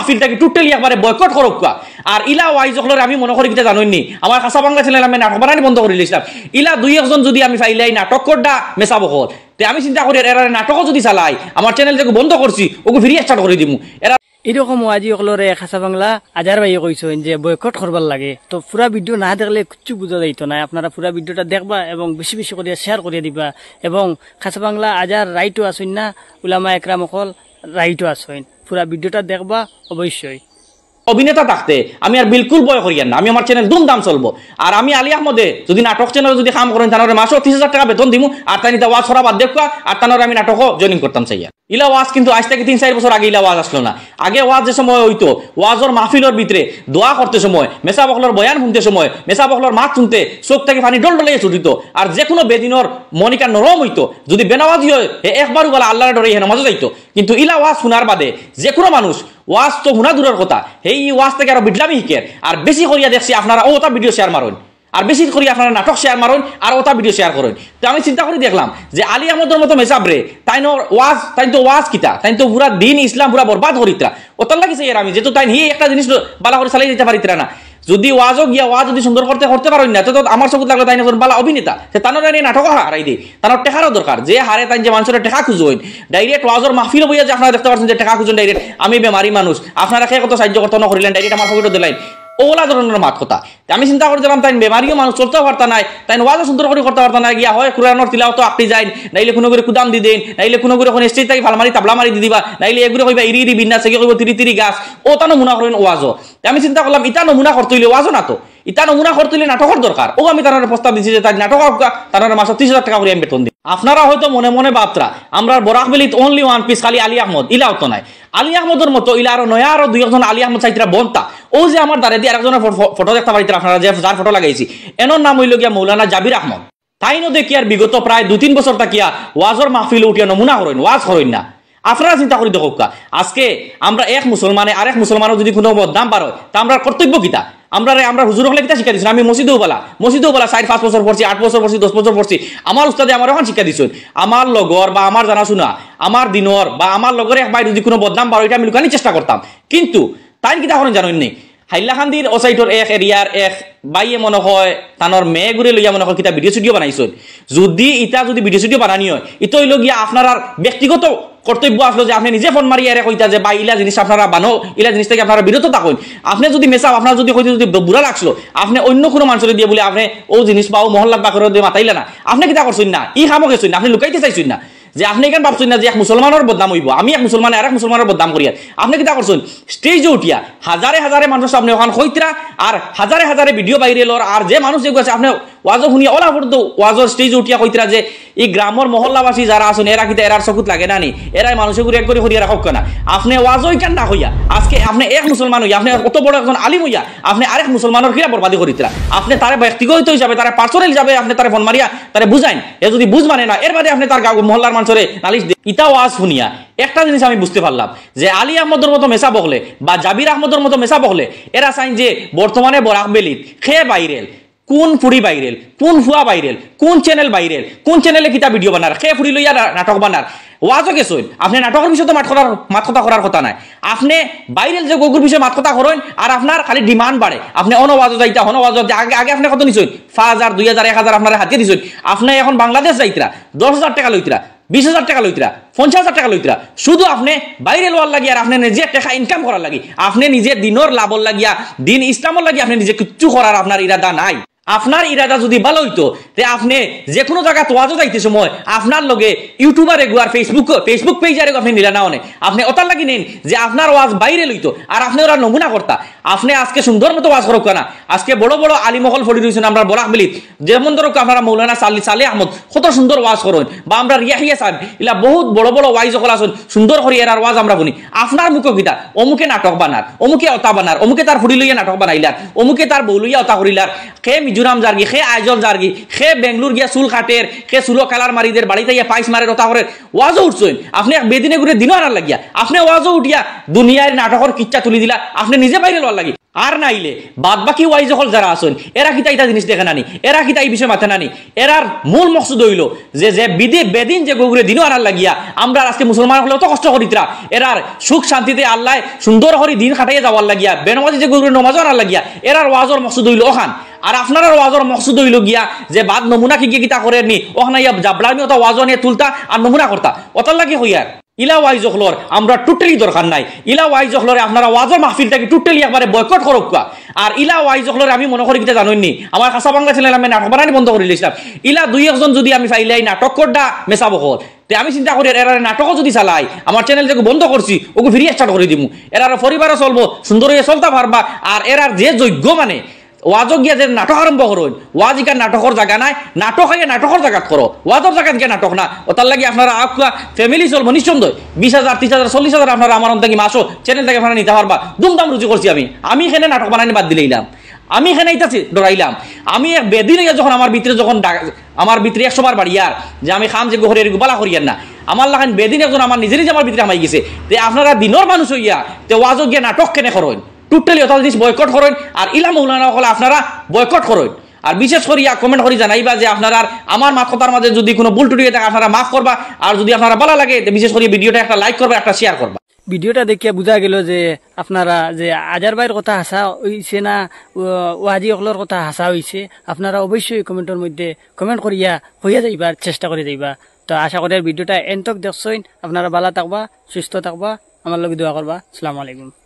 মাহফিলটাকে totally একবারে boycott করুক। আর ইলা ওয়াইজ হলরে আমি মনে করি কিটা জানোইনি আমার খাসা বাংলা চ্যানেল আমি নাটক বানানি বন্ধ করে দিয়েছিলাম। ইলা দুই একজন যদি আমি ফাইলাই নাটক করডা মেসা বকল তে আমি চিন্তা করি এরা নাটকও যদি চালাই আমার চ্যানেল থেকে বন্ধ করছি ওকে ফিরিয়ে স্টার্ট করে দিমু। এরা এরকম আজি অকলরে খাসা বাংলা আজার ভাই কইছেন যে বয়কট করবার লাগে। তো পুরা ভিডিও না দেখলে কিছু বুঝা যাইতো না। আপনারা পুরা ভিডিওটা দেখবা এবং বেশি বেশি করে শেয়ার করে দিবা। এবং খাসা বাংলা আজার রাইটও আসুন না, উলামা একরাম অকল রাইটও আসুন। পুরা ভিডিওটা দেখবা অবশ্যই। অভিনেতা থাকতে আমি আর বিলকুল বয় করিয়ান না, আমি আমার চ্যানেল দুমদাম চলবো। আর আমি আলী আহমদে যদি নাটক চ্যানেল যদি কাম করেন তাহলে মাসে 30,000 টাকা বেতন দিমু। আর তাই নিতে ওয়াজ ছড়া বাদ দেখবা আর তাহলে আমি নাটকও জয়েনিং করতাম চাইয়া। ইলা ওয়াজ কিন্তু আজ থেকে 3-4 বছর আগে ইলা ওয়াজ আসলো না। আগে ওয়াজ যে সময় হইতো ওয়াজর মাহফিলর ভিতরে দোয়া করতে সময়, মেসা বখলর বয়ান শুনতে সময়, মেসা বখলর মাত শুনতে চোখ থেকে পানি ডল ডলে ছুটিত। আর যে কোনো বেদিনর মনিকা নরম হইতো, যদি বেনাওয়াজি হয় একবারও বলা আল্লাহর ডরে হেন মাঝে যাইতো। কিন্তু ইলা ওয়াজ শোনার বাদে যে কোনো মানুষ ওয়াজ তো শুনা দূরের কথা, এই ওয়াজ থেকে আরো বিটলামি শিখের। আর বেশি করিয়া দেখছি আপনারা ওটা ভিডিও শেয়ার মারুন, আর বেশি করে আপনারা নাটক শেয়ার মারুন আর ওটা ভিডিও শেয়ার করুন। তো আমি চিন্তা করে দেখলাম যে আলী আহমদের মতো মেসাবরে তাই তো ওয়াজ কিতা তাই তো পুরা দিন ইসলাম পুরা বরবাদ করিতরা। ওটার লাগিছে এর আমি যেহেতু তাই নিয়ে একটা জিনিস বালা করে চালিয়ে দিতে পারিতরা না। যদি ওয়াজও গিয়া ওয়াজ যদি সুন্দর করতে পারেন না তো আমার চকুত লাগলো তাই না বালা অভিনেতা সে তানোর নাটক হারাই দেয়। তার টেকারও দরকার যে হারে তাই যে মানুষের টেকা খুঁজুন ডাইরেক্ট ওয়াজর মাহফিল বইয়া যে আপনারা দেখতে পাচ্ছেন যে টেকা খুঁজুন ডাইরেক্ট। আমি বেমারি মানুষ আপনারা খেয়ে কত সাহায্য করতে না করিলেন ডাইরেক্ট আমার পকেটে দিলেন ওলা ধরনের মাত কথা। আমি চিন্তা করছিলাম তাই বেমারিও মানুষ চলতেও পারতা নাই, তাই ওয়াজও সুন্দর করে করতে পারতা না। গিয়া হয় কুরআনের তিলাওয়াত আপনি যাই, নাইলে কোনো করে কুদাম দি দেন, নাইলে কোনো করে ওখানে স্টেজ থেকে ফালমারি তাবলা মারি দি দিবা, নাইলে এগুলো কইবা ইরি ইরি বিন্যাস থেকে কইব তিরি গাছ ও তা নমুনা করেন ওয়াজও। আমি চিন্তা করলাম ইটা নমুনা করতে হইলে ওয়াজও না তো, ইটা নমুনা করতে হইলে নাটকের দরকার। ও আমি তার প্রস্তাব দিচ্ছি যে তাই নাটক তার মাসে 30,000 টাকা করে আমি বেতন দিই। আপনারা হয়তো মনে মনে বাপরা আমরা বরাকবেলিত অনলি ওয়ান পিস খালি আলী আহমদ, ইলা তো নাই। আলী আহমদের মতো ইলা আরো নয়া আরো দুই একজন আলী আহমদ চাইতরা বনতা। ও যে আমার দ্বারে দিয়ে আরেকজনের ফটো দেখতে পারিত আপনারা যে যার ফটো লাগাইছি এনর নাম হইল গিয়া মৌলানা জাবির আহমদ। তাই নদে কি আর বিগত প্রায় 2-3 বছর তাকিয়া ওয়াজর মাহফিল উঠিয়া নমুনা করেন ওয়াজ করেন না। আপনারা চিন্তা করি দেখো আজকে আমরা এক মুসলমানে আরেক মুসলমানের যদি কোনো বদনাম পারো তা আমরা কর্তব্য কিতা আমরা হুজুর হলে কিতা শিক্ষা দিচ্ছেন। আমি মসজিদেও বলা 4-5 বছর পড়ছি, 8 বছর পড়ছি, 10 বছর পড়ছি। আমার উস্তাদে আমার এখন শিক্ষা দিচ্ছেন আমার লগর বা আমার জানাশোনা আমার দিনর বা আমার লগরে এক ভাই যদি কোনো বদনাম পারো এটা আমি লুকানোর চেষ্টা করতাম। কিন্তু তাই কিতা করেন জানেন নি হাইলাকান্দির ওসাইটর এক এরিয়ার এক বাইয়ে মনে হয় তানোর মেয়ে ঘুরে লইয়া মনে হয় কিতা ভিডিও স্টুডিও বানাইছেন। যদি ভিডিও স্টুডিও বানানি হয় ইতো হইল গিয়া আপনার আর ব্যক্তিগত কর্তব্য আসলো যে আপনি নিজে ফোন মারিয়া কইতা যে বা ইলা জিনিস আপনারা বানো, ইলা জিনিস থেকে আপনারা বিরত থাকুন। আপনি যদি মেসাব আপনার যদি কইতে যদি বুড়া লাগছিল আপনি অন্য কোনো মানুষের দিয়ে বলে আপনি ও জিনিস পাও মহল্লা বাকরে দিয়ে মাতাইলে না, আপনি কিতা করছেন না ই খামো গেছেন না, আপনি লুকাইতে চাইছেন না যে আপনি এখানে ভাবছেন না যে এক মুসলমানের বদনাম হইব, আমি এক মুসলমানে আর এক মুসলমানের বদনাম করি। আপনি কিতা করছেন স্টেজে উঠিয়া হাজারে মানুষ সামনে ওখান হইতরা আর হাজারে ভিডিও বাইরে এলোর। আর যে মানুষ যেগুলো আছে আপনি ওয়াজও শুনিয়া ওলা পর্যন্ত ওয়াজর স্টেজে উঠিয়া কইতরা যে এই গ্রামের মহল্লাবাসী যারা আছেন এরা কিতা এরার চকুত লাগে না নি, এরাই মানুষের ঘুরে এক করে হরিয়া রাখক না। আপনি ওয়াজও কেন না হইয়া আজকে আপনি এক মুসলমান হইয়া আপনি অত বড় একজন আলিম হইয়া আপনি আরেক মুসলমানের কিরা বরবাদি করিতরা। আপনি তারে ব্যক্তিগত হিসাবে তারে পার্সোনাল হিসাবে আপনি তারে ফোন মারিয়া তারে বুঝাইন, এ যদি বুঝ মানে না এর বাদে আপনি তার মহল্লার মানুষের নালিশ দেন। ইটা ওয়াজ শুনিয়া একটা জিনিস আমি বুঝতে পারলাম যে আলী আহমদের মতো মেসা বকলে বা জাবির আহমদের মতো মেসা বকলে এরা চাইন যে বর্তমানে বরাকবেলিত খে বাইরেল কোন ফুড়ি বাইরেল কোন ফুয়া বাইরেল কোন চ্যানেল বাইরেল কোন চ্যানেলে কিতা ভিডিও বানার খে ফুড়ি লইয়া নাটক বানার ওয়াজও গেছেন। আপনি নাটকের বিষয়ে তো মাত কথা করার কথা নাই, আপনি বাইরেল যে গগুর বিষয়ে মাত কথা করেন আর আপনার খালি ডিমান্ড বাড়ে। আপনি অনওয়াজও যাইতা অনওয়াজও আগে আপনি কত নিছেন 5,000 2,000 1,000 আপনার হাতে দিছেন। আপনি এখন বাংলাদেশ যাইতরা 10,000 টাকা লইতরা 20,000 টাকা লইতরা 50,000 টাকা লইতরা শুধু আপনি বাইরে লোয়ার লাগি আর আপনি নিজে টাকা ইনকাম করার লাগি আপনি নিজে দিনর লাভর লাগিয়া দিন ইসলামর লাগি আপনি নিজে কিচ্ছু করার আপনার ইরাদা নাই। আপনার ইরাদা যদি ভালো হইতো তে আপনি যে কোনো জায়গা তোয়াজও যাইতে সময় আপনার লগে ইউটিউবার এগুয়ার ফেসবুক পেজ আপনি নিলা না অনেক আপনি ওটার লাগি নেন যে আপনার ওয়াজ বাইরে লইতো আর আপনি ওরা নমুনা করতা। আপনি আজকে সুন্দর মতো ওয়াজ করো না, আজকে বড় আলিমহল ফড়ি রয়েছেন আমরা বরাকবেলিত যেমন ধরো আপনারা মৌলানা সালে আহমদ কত সুন্দর ওয়াজ করেন বা আমরা রিয়া সাহেব ইলা বহুত বড় ওয়াইজ সকল আসুন সুন্দর করে এর ওয়াজ আমরা শুনি। আপনার মুখ কিতা অমুকে নাটক বানার অমুকে অতা বানার অমুকে তার ফুড়ি লইয়া নাটক বানাইলার অমুকে তার বউ লইয়া অতা করিলার খে মিজোরাম জার্গি খে আইজল জার্গি খে বেঙ্গলুর গিয়া চুল কাটের খে চুলো কালার মারিদের বাড়িতে গিয়া পাইস মারে রতা করে ওয়াজও উঠছেন। আপনি বেদিনে ঘুরে দিনও আনার লাগিয়া আপনি ওয়াজও উঠিয়া দুনিয়ার নাটকের কিচ্ছা তুলি দিলা আপনি নিজে বাইরে লওয়ার লাগি। আর নাইলে বাদ বাকি ওয়াইজ হল যারা আসুন এরা কিতা ইটা জিনিস দেখে নানি, এরা কিতা এই বিষয়ে মাথা নানি। এরার মূল মকসুদ হইল যে যে বেদিন যে গগুরে দিনও আনার লাগিয়া আমরা আজকে মুসলমান হলেও তো কষ্ট করিতরা, এরার সুখ শান্তিতে আল্লাহ সুন্দর করে দিন খাটাইয়া যাওয়ার লাগিয়া বেনমাজি যে গগুরে নমাজ আনার লাগিয়া এরার ওয়াজর মকসুদ হইল ওখান। আর আপনার ওয়াজর মকসুদ হইল গিয়া যে বাদ নমুনা কি কিতা করে নি ওখানে জাবলামি ওটা ওয়াজ নিয়ে তুলতা আর নমুনা করতা ওটার লাগি হইয়ার। ইলা ওয়াইজ হলর আমরা টোটালি দরকার নাই। ইলা ওয়াইজ হলরে আপনারা ওয়াজর মাহফিলটাকে টোটালি একবারে বয়কট করুক। আর ইলা ওয়াইজ হলরে আমি মনে করি কিটা জানেননি আমার খাসা বাংলা চ্যানেল আমি নাটক বানানি বন্ধ করে দিয়েছিলাম। ইলা দুই একজন যদি আমি ফাইলাই নাটক করডা মেসাব হল তে আমি চিন্তা করি এরা নাটকও যদি চালাই আমার চ্যানেল থেকে বন্ধ করছি ওকে ফিরিয়ে স্টার্ট করে দিব। এরার পরিবারও চলবো সুন্দর হয়ে চলতে পারবা। আর এরার যে যোগ্য মানে ওয়াজক গিয়া যে নাটক আরম্ভ করুন ওয়াজ ইকার নাটকের জায়গা নাই, নাটক আগে নাটকের জায়গাত করো, ওয়াজর জায়গাত গিয়ে নাটক না। ও তার লাগে আপনারা ফ্যামিলি চলবো নিঃসন্দেহ 20,000 30,000 40,000 আপনারা আমার থেকে মাসো চ্যানেল থেকে আপনারা নিতে পারবা। দুমদাম রুচি করছি আমি এখানে নাটক বানানি বাদ দিলাম, আমি এখানে এইটাছি ডরাইলাম। আমি এক বেদিন যখন আমার ভিতরে যখন আমার ভিতরে 100 বার বাড়িয়ার যে আমি খাম যে গোহরের বালা করিয়ার না আমার লাগান বেদিন একজন আমার নিজে আমার ভিতরে আমাই গেছে তে আপনারা দিনের মানুষ হইয়া তে ওয়াজক গিয়া নাটক কেনে করেন টোটালি অত জিনিস বয়কট করেন। আর ইলা মৌলানা হলে আপনারা বয়কট করেন। আর বিশেষ করিয়া কমেন্ট করি জানাইবা যে আপনারা আমার মাত কথার মাঝে যদি কোনো ভুল টুটি থাকে আপনারা মাফ করবা। আর যদি আপনারা ভালো লাগে বিশেষ করে ভিডিওটা একটা লাইক করবা, একটা শেয়ার করবা। ভিডিওটা দেখিয়া বুঝা গেল যে আপনারা যে আজার ভাইয়ের কথা হাসা হইছে না ওয়াজি অকলর কথা হাসা হইছে। আপনারা অবশ্যই কমেন্টের মধ্যে কমেন্ট করিয়া হইয়া যাইবার চেষ্টা করে যাইবা। তো আশা করি ভিডিওটা এনতক দেখছেন। আপনারা ভালো থাকবা, সুস্থ থাকবা, আমার লগে দোয়া করবা। আসসালামু আলাইকুম।